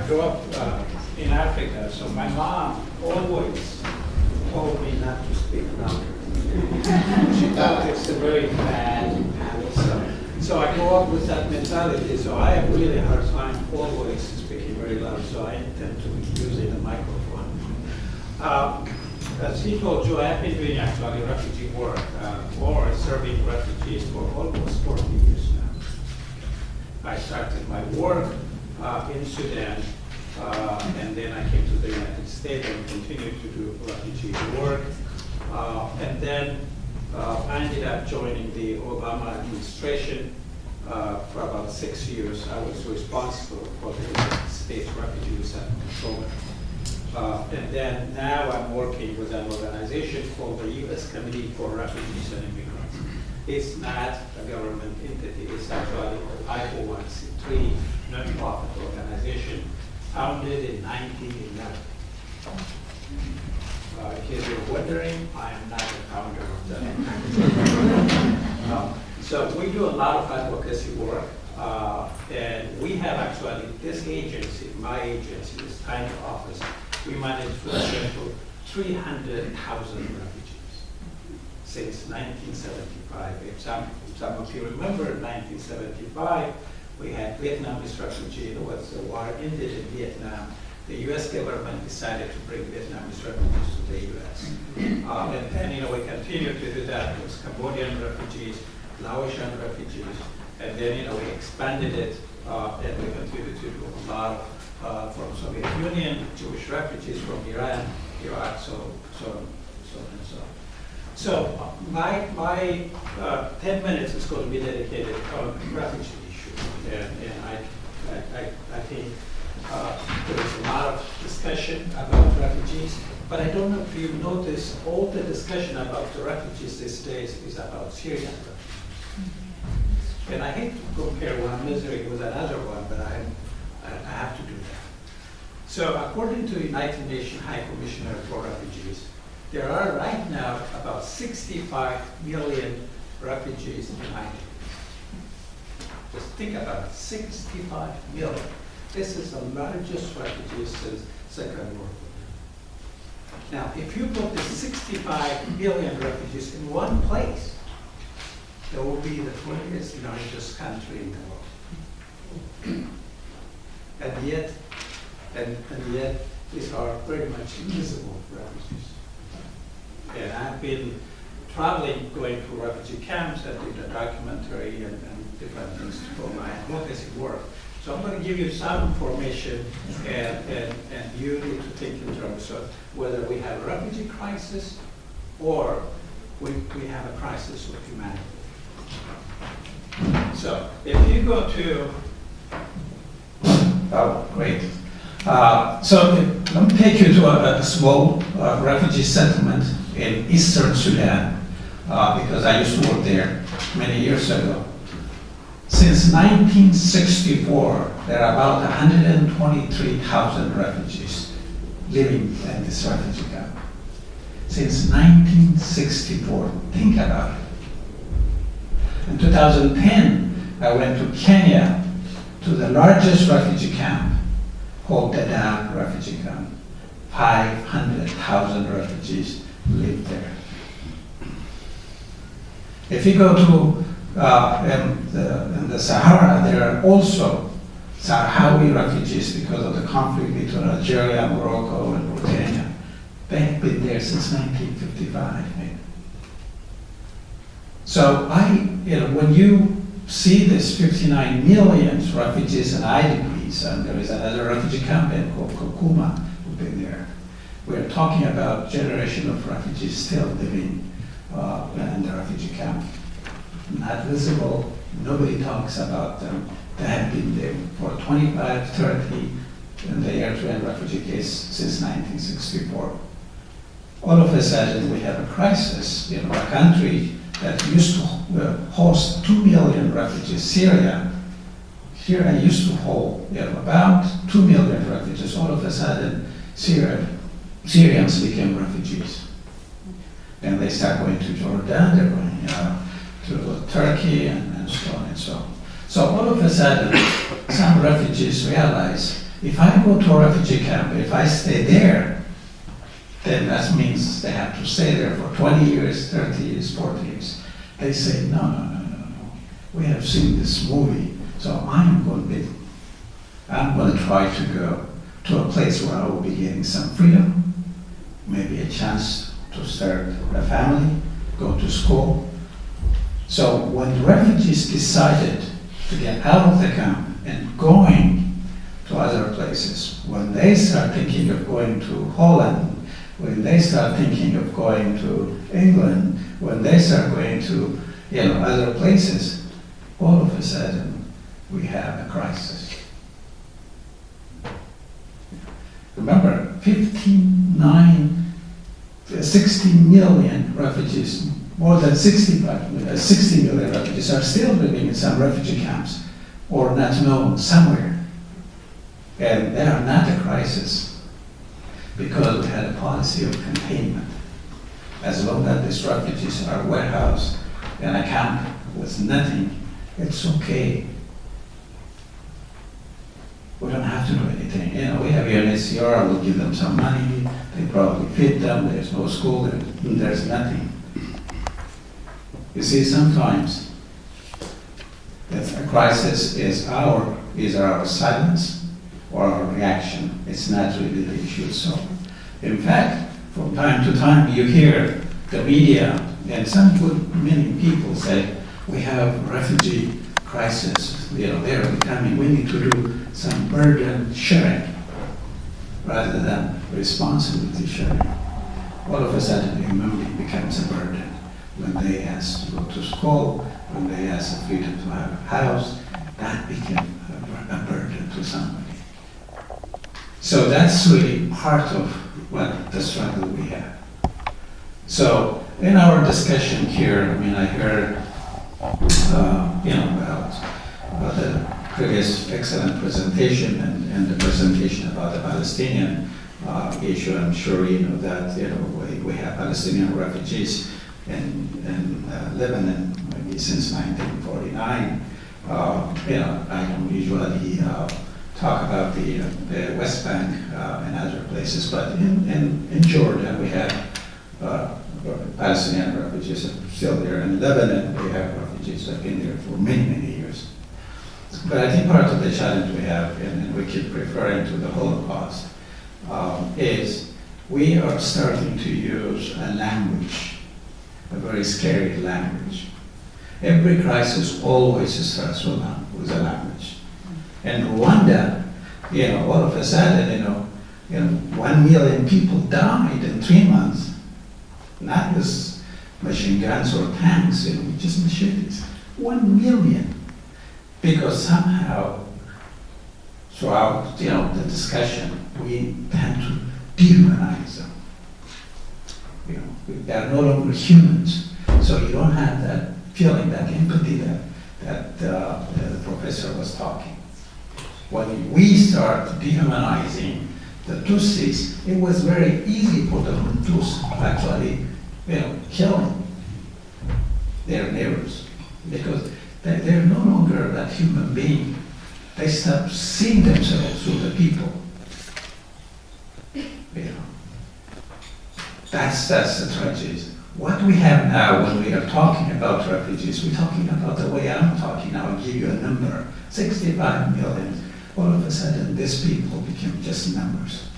grew up in Africa, so my mom always told me not to speak louder. She thought it's a very bad habit. So I grew up with that mentality, so I have really hard time always speaking very loud, so I intend to using the microphone. As he told you, I have been doing actually refugee work or serving refugees for almost 40 years now. I started my work in Sudan, and then I came to the United States and continued to do refugee work. And then I ended up joining the Obama administration for about 6 years. I was responsible for the United States Refugee Resettlement Program. And then now I'm working with an organization called the U.S. Committee for Refugees and Immigrants. It's not a government entity. It's actually an I-413 nonprofit organization founded in 1911. In case you're wondering, I am not the founder of that. So we do a lot of advocacy work, and we have actually this agency, my agency, this tiny office, we managed to settle 300,000 refugees since 1975. If some of you remember 1975, we had Vietnamese refugees. Once the war ended in Vietnam, the U.S. government decided to bring Vietnamese refugees to the U.S. And then, we continued to do that with Cambodian refugees, Laotian refugees, and then, we expanded it, and we continued to do a lot from Soviet Union, Jewish refugees from Iran, Iraq, so on. So my 10 minutes is going to be dedicated on refugee issues, and I think there is a lot of discussion about refugees, but I don't know if you've noticed all the discussion about the refugees these days is about Syrian refugees. And I hate to compare one misery with another one, but I have to do that. So according to the United Nations High Commissioner for Refugees, there are right now about 65 million refugees in the United States. Just think about it, 65 million. This is the largest refugees since Second World War. Now, if you put the 65 million refugees in one place, it will be the 20th largest country in the world. And yet, these are very much invisible refugees. And I've been traveling, going to refugee camps and did a documentary and different things for my advocacy work. So I'm going to give you some information, and you need to think in terms of whether we have a refugee crisis or we have a crisis of humanity. So if you go to, oh, great. So let me take you to a small refugee settlement in eastern Sudan, because I used to work there many years ago. Since 1964, there are about 123,000 refugees living in this refugee camp. Since 1964, think about it. In 2010, I went to Kenya, to the largest refugee camp, called Dadaab Refugee Camp. 500,000 refugees live there. If you go to in the Sahara, there are also Sahrawi refugees because of the conflict between Algeria, Morocco, and Mauritania. They've been there since 1955. So when you see this 59 million refugees and IDPs, and there is another refugee campaign called Kokuma who've been there, we're talking about generation of refugees still living in the refugee camp. Not visible, nobody talks about them. They have been there for 25, 30 in the Eritrean refugee case since 1964. All of a sudden we have a crisis in our country that used to host 2 million refugees. Syria used to hold about 2 million refugees. All of a sudden Syrians became refugees. And they start going to Jordan, they're going to Turkey, and so on and so on. So all of a sudden, some refugees realize If I go to a refugee camp, if I stay there, then that means they have to stay there for 20 years, 30 years, 40 years. They say, no, no, no, no, no. We have seen this movie, so I'm going to try to go to a place where I will be getting some freedom, maybe a chance to start a family, go to school. So when the refugees decided to get out of the camp and going to other places, when they start thinking of going to Holland, when they start thinking of going to England, when they start going to other places, all of a sudden we have a crisis. Remember, 60 million refugees, more than 60 million refugees are still living in some refugee camps or not known somewhere. And they are not a crisis because we had a policy of containment. As long as these refugees are warehoused in a camp with nothing, it's okay. We don't have to do anything. We have UNHCR, we'll give them some money, they probably feed them, there's no school, there's nothing. You see, sometimes a crisis is our silence or our reaction. It's not really the issue itself. In fact, from time to time you hear the media and many people say, we have a refugee crisis, they're becoming, we need to do some burden sharing rather than responsibility sharing. All of a sudden, the human becomes a burden. When they ask to go to school, when they ask the freedom to have a house, that became a burden to somebody. So that's really part of what the struggle we have. So in our discussion here, I heard about the previous excellent presentation and the presentation about the Palestinian issue. I'm sure you know that we have Palestinian refugees in Lebanon maybe since 1949. I don't usually talk about the West Bank and other places, but in Jordan we have Palestinian refugees still there. In Lebanon we have refugees that have been there for many, many years. But I think part of the challenge we have, and we keep referring to the Holocaust, is we are starting to use a language, a very scary language. Every crisis always starts with a language. In Rwanda, all of a sudden, 1 million people died in 3 months, not with machine guns or tanks, just machetes. 1 million. Because somehow, throughout the discussion, we tend to dehumanize them. They are no longer humans, so you don't have that feeling, that empathy that the professor was talking. When we start dehumanizing the Tutsis, it was very easy for the Hutus to actually, kill their neighbors, because they're no longer that human being. They stop seeing themselves through the people. That's the tragedy. What we have now when we are talking about refugees, we're talking about the way I'm talking now. I'll give you a number, 65 million. All of a sudden, these people became just numbers.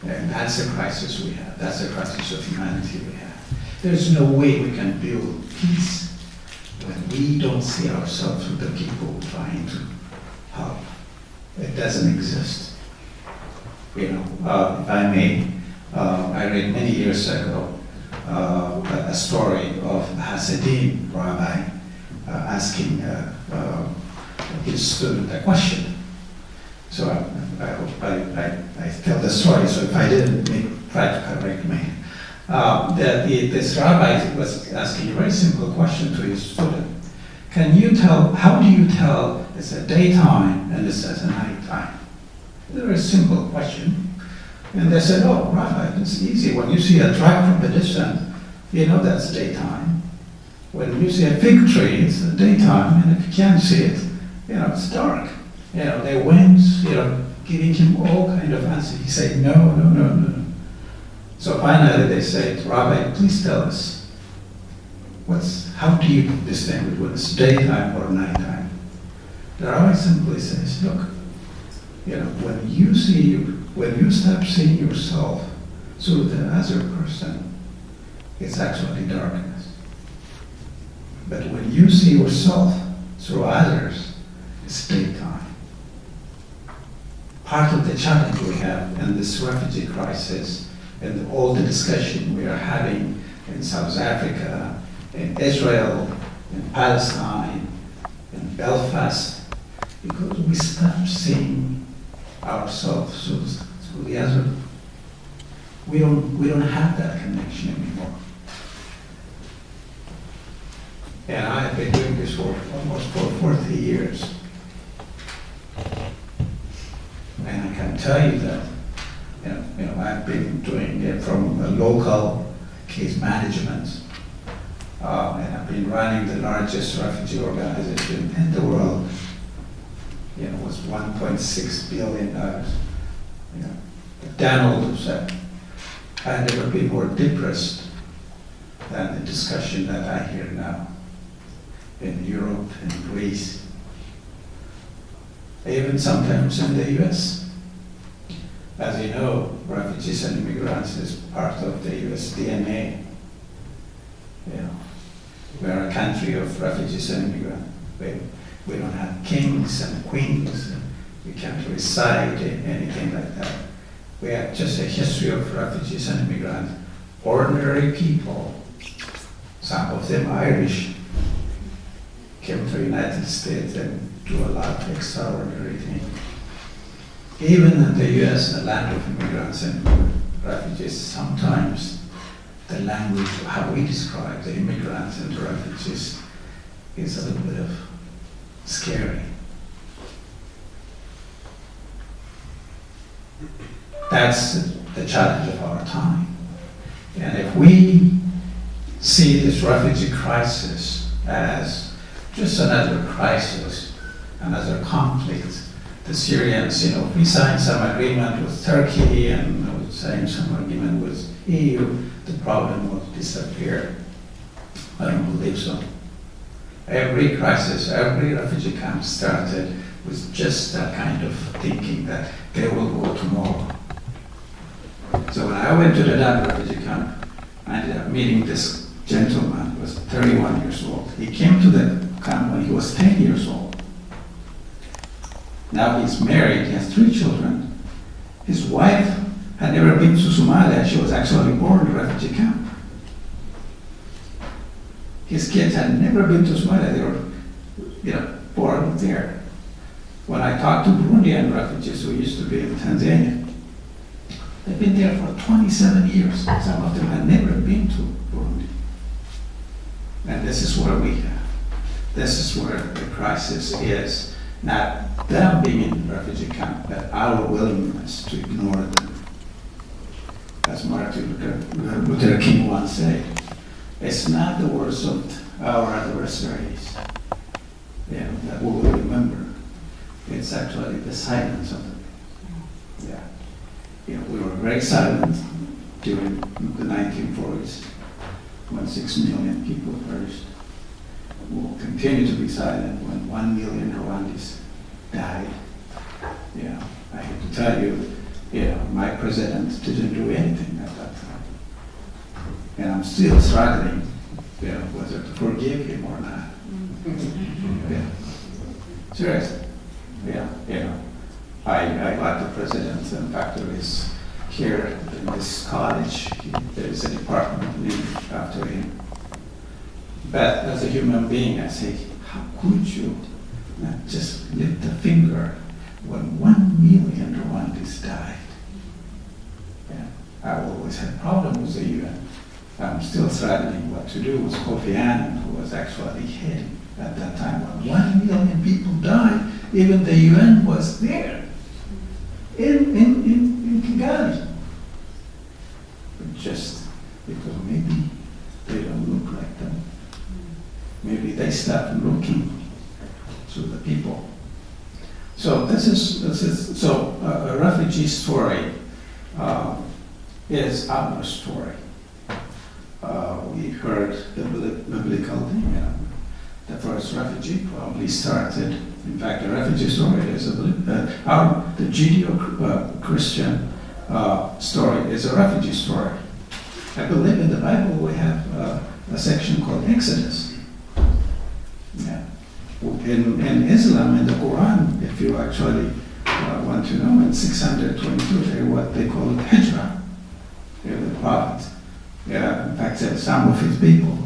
And that's the crisis we have. That's the crisis of humanity we have. There's no way we can build peace when we don't see ourselves with the people trying to help. It doesn't exist. If I may, I read many years ago a story of a Hasidim rabbi asking his student a question. So I hope I tell the story, so if I didn't, try to correct me. This rabbi was asking a very simple question to his student. How do you tell it's a daytime and it's a nighttime? It's a very simple question. And they said, oh, Rabbi, it's easy. When you see a truck from the distance, that's daytime. When you see a fig tree, it's the daytime, and if you can't see it, it's dark. They went, giving him all kind of answers. He said, no, no, no, no, no. So finally they said, Rabbi, please tell us, how do you distinguish whether it's daytime or nighttime? The Rabbi simply says, look, when you start seeing yourself through the other person, it's actually darkness. But when you see yourself through others, it's daytime. Part of the challenge we have in this refugee crisis and all the discussion we are having in South Africa, in Israel, in Palestine, in Belfast, because we stop seeing ourselves through the other. We don't have that connection anymore. And I have been doing this for almost 40 years. And I can tell you that, I've been doing it from a local case management, and I've been running the largest refugee organization in the world. It was $1.6 billion. Donald said, I've never been more depressed than the discussion that I hear now in Europe and Greece, even sometimes in the US. As you know, refugees and immigrants is part of the US DNA. We are a country of refugees and immigrants. We don't have kings and queens. We can't recite anything like that. We have just a history of refugees and immigrants, ordinary people, some of them Irish, came to the United States and do a lot of extraordinary things. Even in the US, the land of immigrants and refugees, sometimes the language, how we describe the immigrants and the refugees, is a little bit of scary. That's the challenge of our time. And if we see this refugee crisis as just another crisis, another conflict, the Syrians, we signed some agreement with Turkey and we signed some agreement with EU, the problem will disappear. I don't believe so. Every crisis, every refugee camp started with just that kind of thinking that they will go tomorrow. So when I went to the Dam refugee camp, I ended up meeting this gentleman who was 31 years old. He came to the camp when he was 10 years old. Now he's married, he has 3 children. His wife had never been to Somalia. She was actually born in a refugee camp. His kids had never been to Somalia. They were, born there. When I talked to Burundian refugees who used to be in Tanzania, they've been there for 27 years. Some of them had never been to Burundi. And this is where we have. This is where the crisis is. Not them being in refugee camp, but our willingness to ignore them. As Martin Luther King once said, it's not the words of our adversaries that we will remember. It's actually the silence of them. We were very silent during the 1940s when 6 million people perished. We will continue to be silent when 1 million Rwandans died. I have to tell you, my president didn't do anything at that time. And I'm still struggling, whether to forgive him or not. Seriously. I like the president. In fact, there is here in this college, there is a department named after him. But as a human being, I say, how could you not just lift a finger when 1 million Rwandans died? I always had problems with the UN. I'm still struggling what to do with Kofi Annan, who was actually heading at that time. When 1 million people died, even the UN was there in Kigali. But just because maybe they don't look like them. Maybe they start looking to the people. So so a refugee story is our story. We heard the biblical thing. The first refugee probably started. In fact, the refugee story is the Judeo-Christian story is a refugee story. I believe in the Bible we have a section called Exodus. Yeah. In Islam, in the Quran, if you actually want to know, in 622, they're what they call Hijrah. They're the prophet. Yeah, in fact, some of his people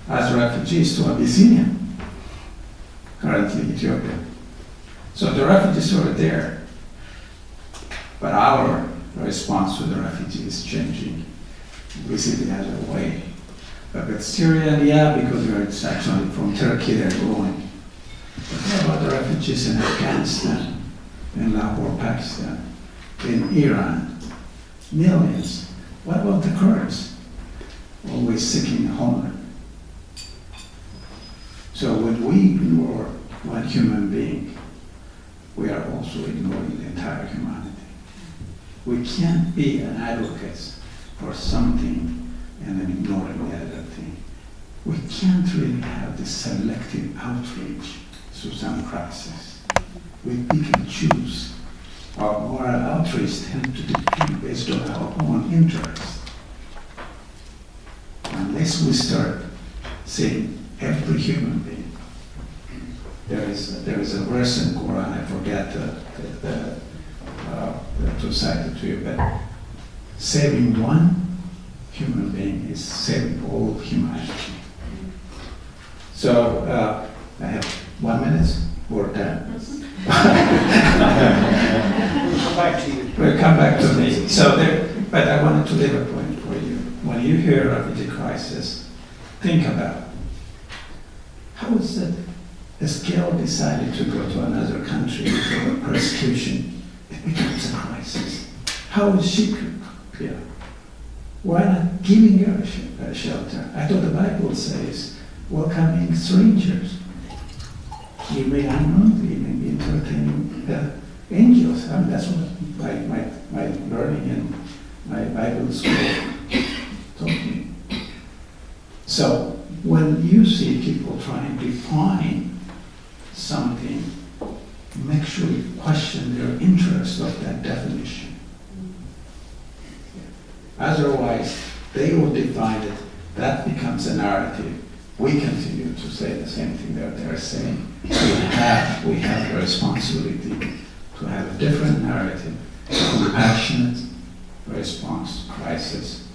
as refugees to Abyssinia, currently Ethiopia. So the refugees are there, but our response to the refugees is changing. We see the other way. But with Syria, yeah, because it's actually from Turkey they're going. But what about the refugees in Afghanistan, in Lahore, Pakistan, in Iran? Millions. What about the Kurds? Always seeking a homeland. So when we ignore one human being, we are also ignoring the entire humanity. We can't be an advocate for something and then ignoring the other thing. We can't really have this selective outreach to some crisis. We pick and choose. Our moral outreach tends to depend based on our own interests. Unless we start seeing every human being. There is a verse in Quran, I forget to cite it to you, but saving one human being is saving all humanity. So I have 1 minute or 10. We'll come back to me. So but I wanted to leave a point for you. When you hear refugee crisis, think about how is it Eskinder decided to go to another country for persecution? It becomes a crisis. How is she here? Why not giving her a shelter? I thought the Bible says welcoming strangers. You may unknowingly be entertaining the angels. I mean, that's what my learning in my Bible school taught me. So when you see people trying to define something, make sure you question their interest of that definition. Otherwise, they will define it. That becomes a narrative. We continue to say the same thing that they're saying. We have a responsibility to have a different narrative, a compassionate response to crisis,